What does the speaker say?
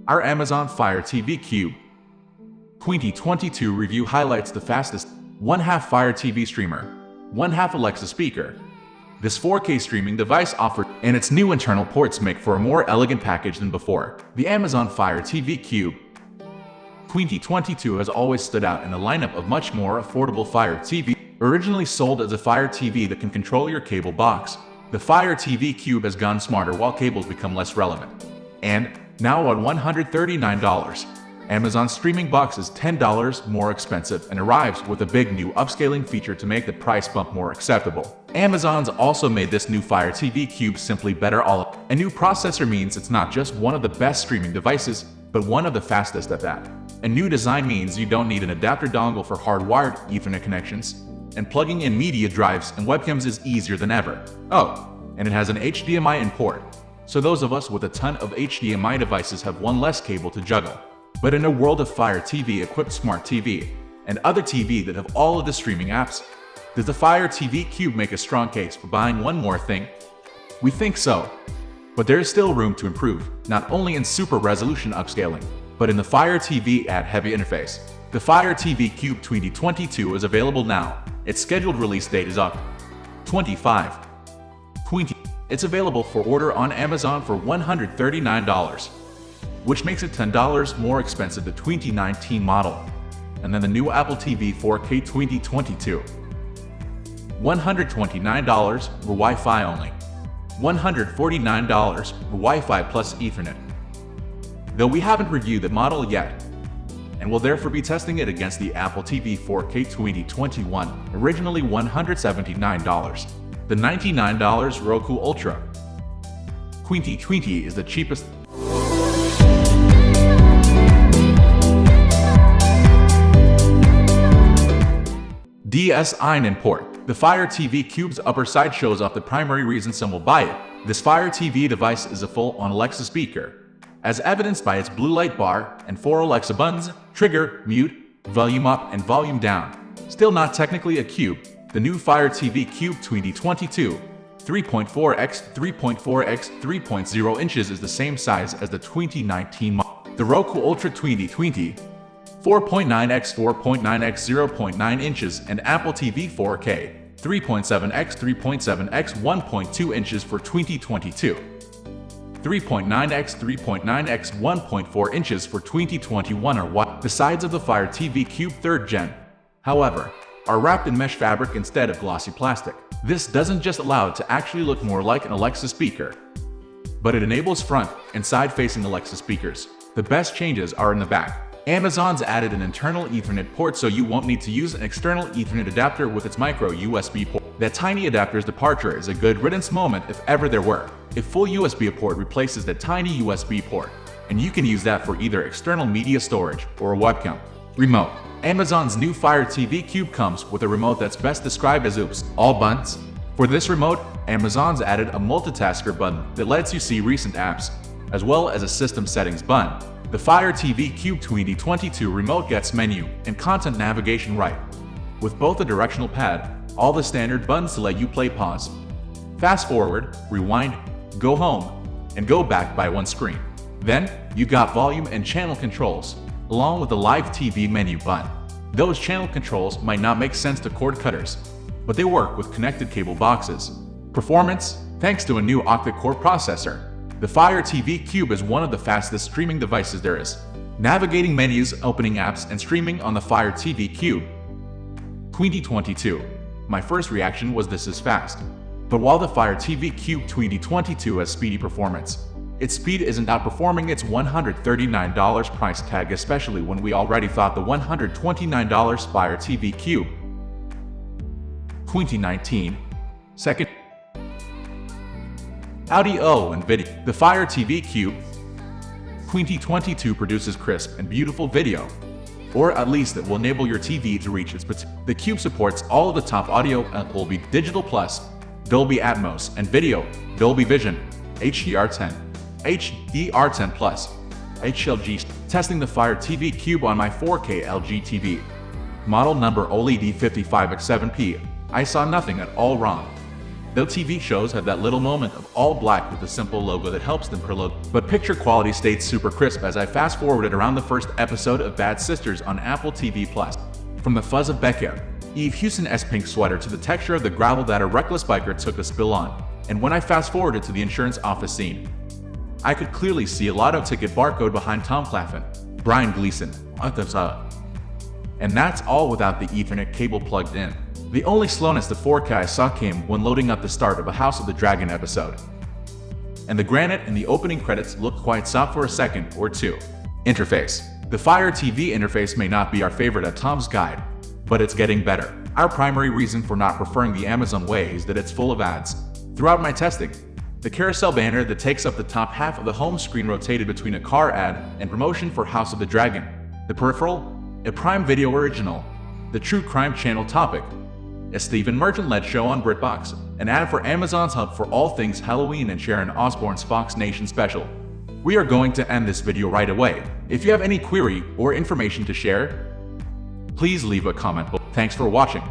Our Amazon Fire TV Cube 2022 review highlights the fastest 1/2 Fire TV streamer, 1/2 Alexa speaker. This 4K streaming device offered and its new internal ports make for a more elegant package than before. The Amazon Fire TV Cube 2022 has always stood out in a lineup of much more affordable Fire TV. Originally sold as a Fire TV that can control your cable box, the Fire TV Cube has gone smarter while cables become less relevant. And now at $139, Amazon streaming box is $10 more expensive and arrives with a big new upscaling feature to make the price bump more acceptable. Amazon's also made this new Fire TV Cube simply better all. A new processor means it's not just one of the best streaming devices, but one of the fastest at that. A new design means you don't need an adapter dongle for hardwired Ethernet connections, and plugging in media drives and webcams is easier than ever. Oh, and it has an HDMI import, so those of us with a ton of HDMI devices have one less cable to juggle. But in a world of Fire TV-equipped smart TV and other TV that have all of the streaming apps, does the Fire TV Cube make a strong case for buying one more thing? We think so. But there is still room to improve, not only in super resolution upscaling, but in the Fire TV ad-heavy interface. The Fire TV Cube 2022 is available now. Its scheduled release date is October 25. It's available for order on Amazon for $139, which makes it $10 more expensive than the 2019 model. And then the new Apple TV 4K 2022. $129 for Wi-Fi only. $149 for Wi-Fi plus Ethernet. Though we haven't reviewed the model yet, and will therefore be testing it against the Apple TV 4K 2021, originally $179. The $99 Roku Ultra 2020 is the cheapest. Hdmi Import. The Fire TV Cube's upper side shows off the primary reason some will buy it. This Fire TV device is a full-on Alexa speaker, as evidenced by its blue light bar and 4 Alexa buttons: trigger, mute, volume up, and volume down. Still not technically a cube, the new Fire TV Cube 2022 3.4x 3.4x 3.0 inches is the same size as the 2019 model. The Roku Ultra 2020 4.9x 4.9x 0.9 inches and Apple TV 4K 3.7x 3.7x 1.2 inches for 2022. 3.9x 3.9x 1.4 inches for 2021 are wide. The sides of the Fire TV Cube 3rd Gen, however, are wrapped in mesh fabric instead of glossy plastic. This doesn't just allow it to actually look more like an Alexa speaker, but it enables front and side-facing Alexa speakers. The best changes are in the back. Amazon's added an internal Ethernet port so you won't need to use an external Ethernet adapter with its micro USB port. That tiny adapter's departure is a good riddance moment if ever there were. A full USB port replaces that tiny USB port, and you can use that for either external media storage or a webcam. Remote. Amazon's new Fire TV Cube comes with a remote that's best described as oops, all buttons. For this remote, Amazon's added a multitasker button that lets you see recent apps, as well as a system settings button. The Fire TV Cube 2022 remote gets menu and content navigation right, with both a directional pad, all the standard buttons to let you play pause, fast forward, rewind, go home, and go back by one screen. Then, you got volume and channel controls, along with the live TV menu button. Those channel controls might not make sense to cord cutters, but they work with connected cable boxes. Performance, thanks to a new Octa-Core Processor. The Fire TV Cube is one of the fastest streaming devices there is. Navigating menus, opening apps, and streaming on the Fire TV Cube 2022. My first reaction was this is fast. But while the Fire TV Cube 2022 has speedy performance, its speed isn't outperforming its $139 price tag, especially when we already thought the $129 Fire TV Cube 2019 second. Audio and video. The Fire TV Cube 2022 produces crisp and beautiful video, or at least it will enable your TV to reach its potential. The Cube supports all of the top audio and Dolby Digital Plus, Dolby Atmos, and video, Dolby Vision, HDR10, HDR10 Plus, HLG. Testing the Fire TV Cube on my 4K LG TV. Model number OLED 55x7p. I saw nothing at all wrong. Though TV shows have that little moment of all black with a simple logo that helps them preload, but picture quality stayed super crisp as I fast forwarded around the first episode of Bad Sisters on Apple TV+. From the fuzz of Becca, Eve Houston's pink sweater to the texture of the gravel that a reckless biker took a spill on, and when I fast forwarded to the insurance office scene, I could clearly see a lotto ticket barcode behind Tom Claflin, Brian Gleason, and that's all without the Ethernet cable plugged in. The only slowness the 4K I saw came when loading up the start of a House of the Dragon episode. And the granite in the opening credits looked quite soft for a second or two. Interface. The Fire TV interface may not be our favorite at Tom's Guide, but it's getting better. Our primary reason for not preferring the Amazon way is that it's full of ads. Throughout my testing, the carousel banner that takes up the top half of the home screen rotated between a car ad and promotion for House of the Dragon. The peripheral, a Prime Video original, the True Crime Channel topic, a Stephen Merchant-led show on BritBox, an ad for Amazon's hub for all things Halloween and Sharon Osbourne's Fox Nation special. We are going to end this video right away. If you have any query or information to share, please leave a comment below. Thanks for watching.